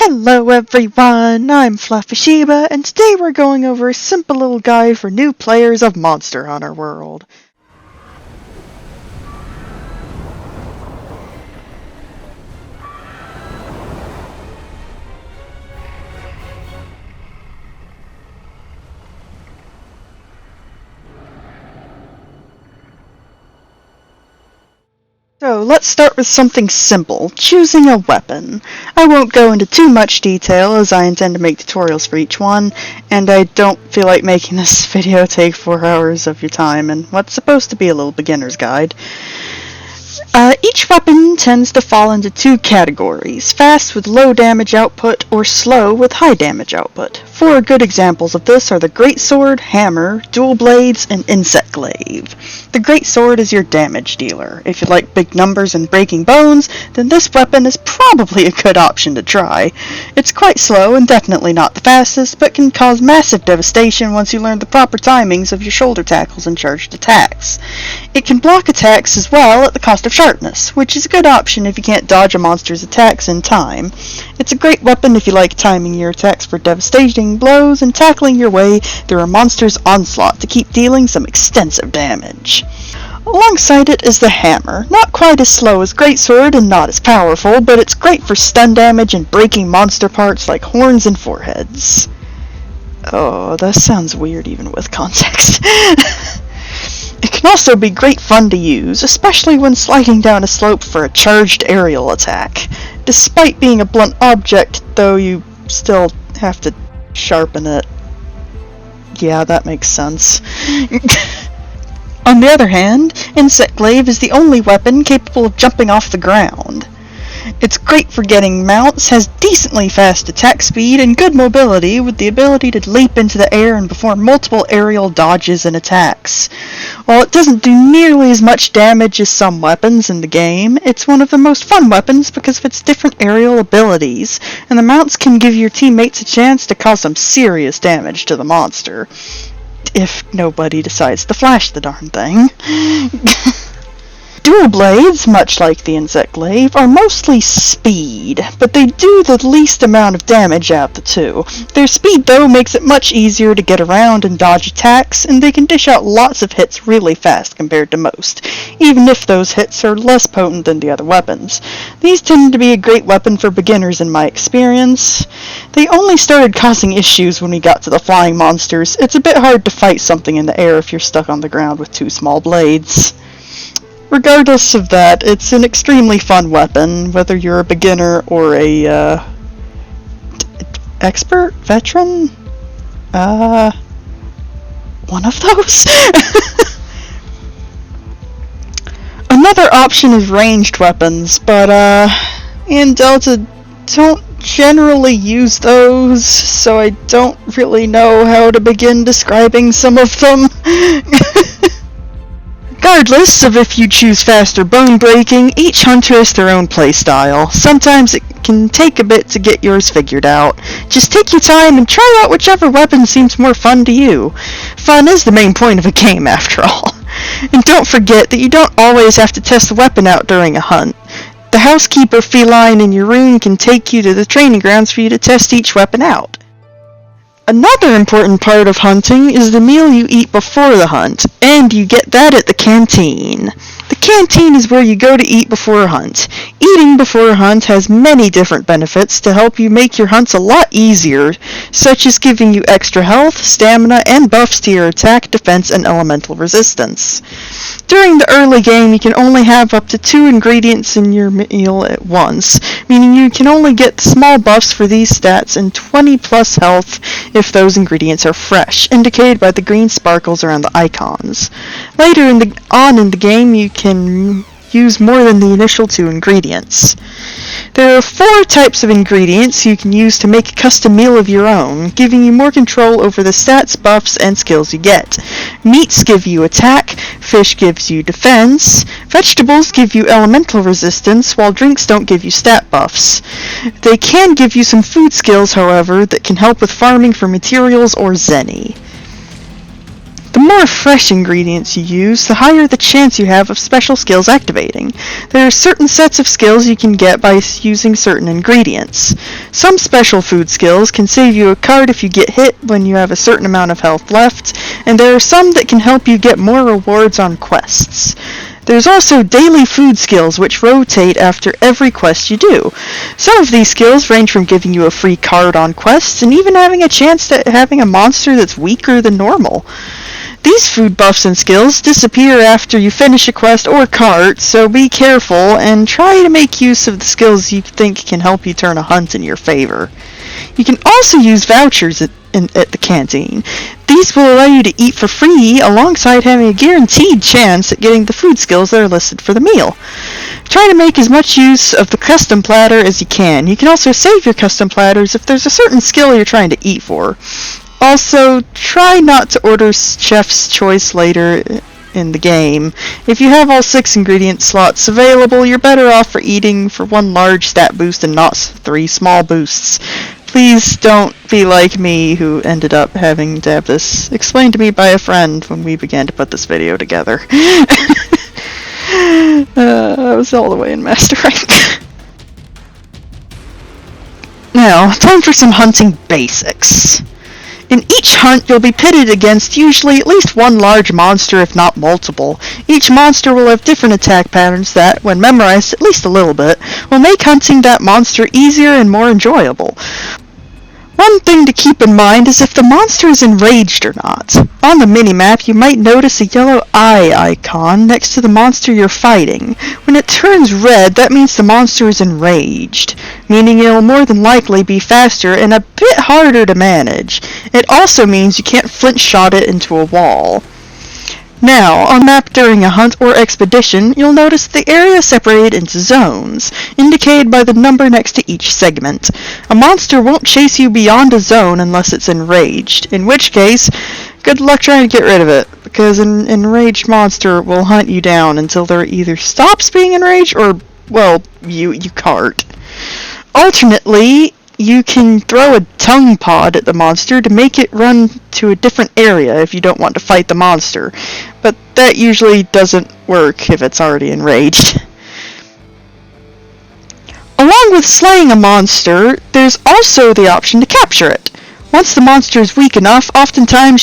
Hello everyone, I'm Fluffy Sheba, and today we're going over a simple little guide for new players of Monster Hunter World. So let's start with something simple, choosing a weapon. I won't go into too much detail as I intend to make tutorials for each one, and I don't feel like making this video take 4 hours of your time in what's supposed to be a little beginner's guide. Each weapon tends to fall into 2 categories, fast with low damage output or slow with high damage output. 4 good examples of this are the Greatsword, Hammer, Dual Blades, and Insect Glaive. The Greatsword is your damage dealer. If you like big numbers and breaking bones, then this weapon is probably a good option to try. It's quite slow and definitely not the fastest, but can cause massive devastation once you learn the proper timings of your shoulder tackles and charged attacks. It can block attacks as well at the cost of sharpness, which is a good option if you can't dodge a monster's attacks in time. It's a great weapon if you like timing your attacks for devastating blows and tackling your way through a monster's onslaught to keep dealing some extensive damage. Alongside it is the Hammer, not quite as slow as Greatsword and not as powerful, but it's great for stun damage and breaking monster parts like horns and foreheads. Oh, that sounds weird even with context. It can also be great fun to use, especially when sliding down a slope for a charged aerial attack. Despite being a blunt object, though, you still have to sharpen it. Yeah, that makes sense. On the other hand, Insect Glaive is the only weapon capable of jumping off the ground. It's great for getting mounts, has decently fast attack speed, and good mobility with the ability to leap into the air and perform multiple aerial dodges and attacks. While it doesn't do nearly as much damage as some weapons in the game, it's one of the most fun weapons because of its different aerial abilities, and the mounts can give your teammates a chance to cause some serious damage to the monster. If nobody decides to flash the darn thing. Dual Blades, much like the Insect Glaive, are mostly speed, but they do the least amount of damage out of the 2. Their speed, though, makes it much easier to get around and dodge attacks, and they can dish out lots of hits really fast compared to most, even if those hits are less potent than the other weapons. These tend to be a great weapon for beginners in my experience. They only started causing issues when we got to the flying monsters. It's a bit hard to fight something in the air if you're stuck on the ground with 2 small blades. Regardless of that, it's an extremely fun weapon, whether you're a beginner or a, expert? Veteran? One of those? Another option is ranged weapons, but, in Delta don't generally use those, so I don't really know how to begin describing some of them. Regardless of if you choose fast or bone breaking, each hunter has their own playstyle. Sometimes it can take a bit to get yours figured out. Just take your time and try out whichever weapon seems more fun to you. Fun is the main point of a game, after all. And don't forget that you don't always have to test the weapon out during a hunt. The housekeeper feline in your room can take you to the training grounds for you to test each weapon out. Another important part of hunting is the meal you eat before the hunt, and you get that at the canteen. The canteen is where you go to eat before a hunt. Eating before a hunt has many different benefits to help you make your hunts a lot easier, such as giving you extra health, stamina, and buffs to your attack, defense, and elemental resistance. During the early game, you can only have up to 2 ingredients in your meal at once, meaning you can only get small buffs for these stats and 20 plus health if those ingredients are fresh, indicated by the green sparkles around the icons. Later on in the game, you can use more than the initial 2 ingredients. There are 4 types of ingredients you can use to make a custom meal of your own, giving you more control over the stats, buffs, and skills you get. Meats give you attack, fish gives you defense, vegetables give you elemental resistance, while drinks don't give you stat buffs. They can give you some food skills, however, that can help with farming for materials or zenny. The more fresh ingredients you use, the higher the chance you have of special skills activating. There are certain sets of skills you can get by using certain ingredients. Some special food skills can save you a card if you get hit when you have a certain amount of health left, and there are some that can help you get more rewards on quests. There's also daily food skills which rotate after every quest you do. Some of these skills range from giving you a free card on quests and even having a chance at having a monster that's weaker than normal. These food buffs and skills disappear after you finish a quest or cart, so be careful and try to make use of the skills you think can help you turn a hunt in your favor. You can also use vouchers at the canteen. These will allow you to eat for free alongside having a guaranteed chance at getting the food skills that are listed for the meal. Try to make as much use of the custom platter as you can. You can also save your custom platters if there's a certain skill you're trying to eat for. Also, try not to order Chef's Choice later in the game. If you have all 6 ingredient slots available, you're better off for eating for 1 large stat boost and not 3 small boosts. Please don't be like me, who ended up having to have this explained to me by a friend when we began to put this video together. I was all the way in Master Rank. Now, time for some hunting basics. In each hunt, you'll be pitted against usually at least 1 large monster, if not multiple. Each monster will have different attack patterns that, when memorized at least a little bit, will make hunting that monster easier and more enjoyable. One thing to keep in mind is if the monster is enraged or not. On the minimap, you might notice a yellow eye icon next to the monster you're fighting. When it turns red, that means the monster is enraged, meaning it'll more than likely be faster and a bit harder to manage. It also means you can't flint shot it into a wall. Now, on the map during a hunt or expedition, you'll notice the area separated into zones, indicated by the number next to each segment. A monster won't chase you beyond a zone unless it's enraged, in which case, good luck trying to get rid of it, because an enraged monster will hunt you down until there either stops being enraged or, well, you cart. Alternately, you can throw a tongue pod at the monster to make it run to a different area if you don't want to fight the monster, but that usually doesn't work if it's already enraged. Along with slaying a monster, there's also the option to capture it. Once the monster is weak enough, oftentimes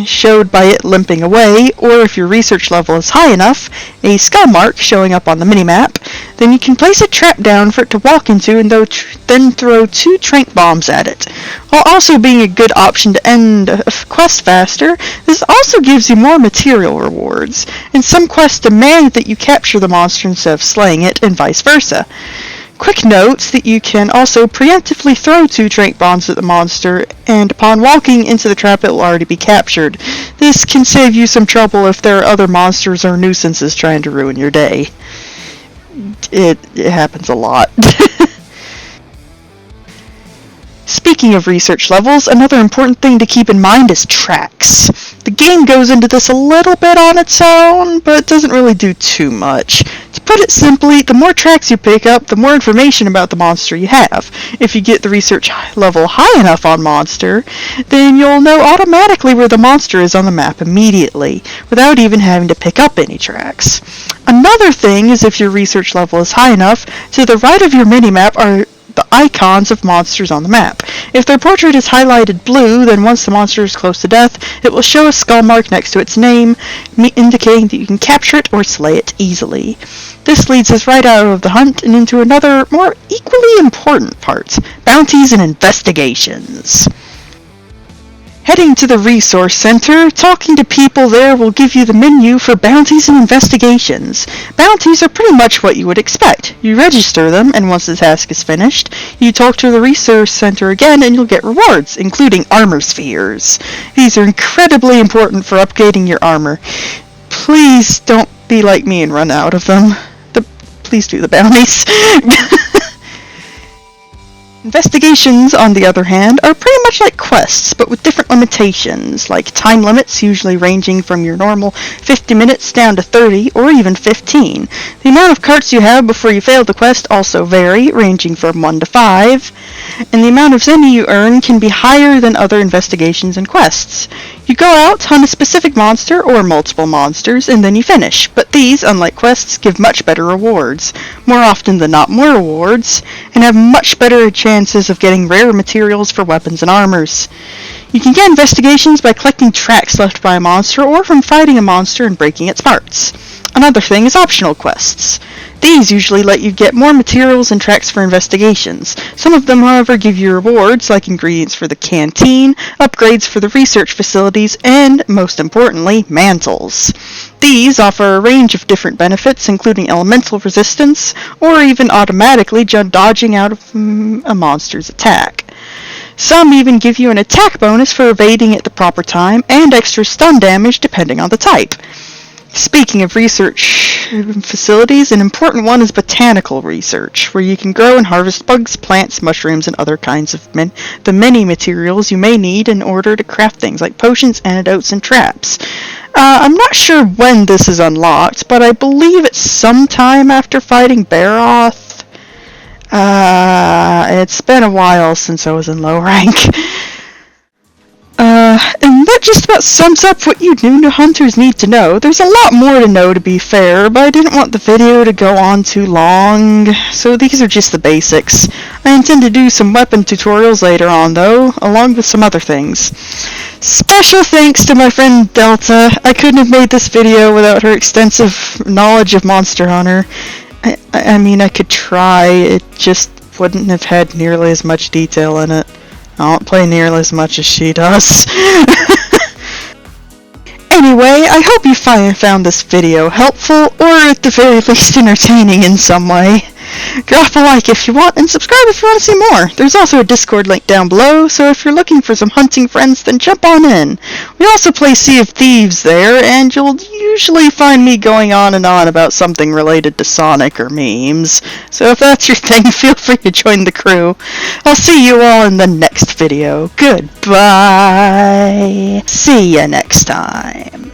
showed by it limping away, or if your research level is high enough, a skull mark showing up on the minimap, then you can place a trap down for it to walk into and then throw 2 trank bombs at it. While also being a good option to end a quest faster, this also gives you more material rewards, and some quests demand that you capture the monster instead of slaying it, and vice versa. Quick note that you can also preemptively throw 2 trank bombs at the monster, and upon walking into the trap it will already be captured. This can save you some trouble if there are other monsters or nuisances trying to ruin your day. It happens a lot. Speaking of research levels, another important thing to keep in mind is tracks. The game goes into this a little bit on its own, but doesn't really do too much. To put it simply, the more tracks you pick up, the more information about the monster you have. If you get the research level high enough on monster, then you'll know automatically where the monster is on the map immediately, without even having to pick up any tracks. Another thing is if your research level is high enough, to the right of your minimap are the icons of monsters on the map. If their portrait is highlighted blue, then once the monster is close to death, it will show a skull mark next to its name, indicating that you can capture it or slay it easily. This leads us right out of the hunt and into another, more equally important part: bounties and investigations. Heading to the resource center, talking to people there will give you the menu for bounties and investigations. Bounties are pretty much what you would expect. You register them, and once the task is finished, you talk to the resource center again and you'll get rewards, including armor spheres. These are incredibly important for upgrading your armor. Please don't be like me and run out of them. Please do the bounties. Investigations, on the other hand, are pretty much like quests, but with different limitations, like time limits usually ranging from your normal 50 minutes down to 30 or even 15. The amount of carts you have before you fail the quest also vary, ranging from 1 to 5, and the amount of zenny you earn can be higher than other investigations and quests. You go out, hunt a specific monster or multiple monsters, and then you finish. But these, unlike quests, give much better rewards. More often than not, more rewards, and have much better chances of getting rare materials for weapons and armors. You can get investigations by collecting tracks left by a monster or from fighting a monster and breaking its parts. Another thing is optional quests. These usually let you get more materials and tracks for investigations. Some of them, however, give you rewards like ingredients for the canteen, upgrades for the research facilities, and, most importantly, mantles. These offer a range of different benefits, including elemental resistance, or even automatically dodging out of a monster's attack. Some even give you an attack bonus for evading at the proper time, and extra stun damage depending on the type. Speaking of research facilities, an important one is Botanical Research, where you can grow and harvest bugs, plants, mushrooms, and other kinds of the many materials you may need in order to craft things like potions, antidotes, and traps. I'm not sure when this is unlocked, but I believe it's sometime after fighting Barroth. It's been a while since I was in low rank. And that just about sums up what you new hunters need to know. There's a lot more to know, to be fair, but I didn't want the video to go on too long, so these are just the basics. I intend to do some weapon tutorials later on, though, along with some other things. Special thanks to my friend Delta. I couldn't have made this video without her extensive knowledge of Monster Hunter. I mean, I could try, it just wouldn't have had nearly as much detail in it. I don't play nearly as much as she does. Anyway, I hope you found this video helpful, or at the very least entertaining in some way. Drop a like if you want, and subscribe if you want to see more. There's also a Discord link down below, so if you're looking for some hunting friends, then jump on in. We also play Sea of Thieves there, and you'll usually find me going on and on about something related to Sonic or memes. So if that's your thing, feel free to join the crew. I'll see you all in the next video. Goodbye. See ya next time.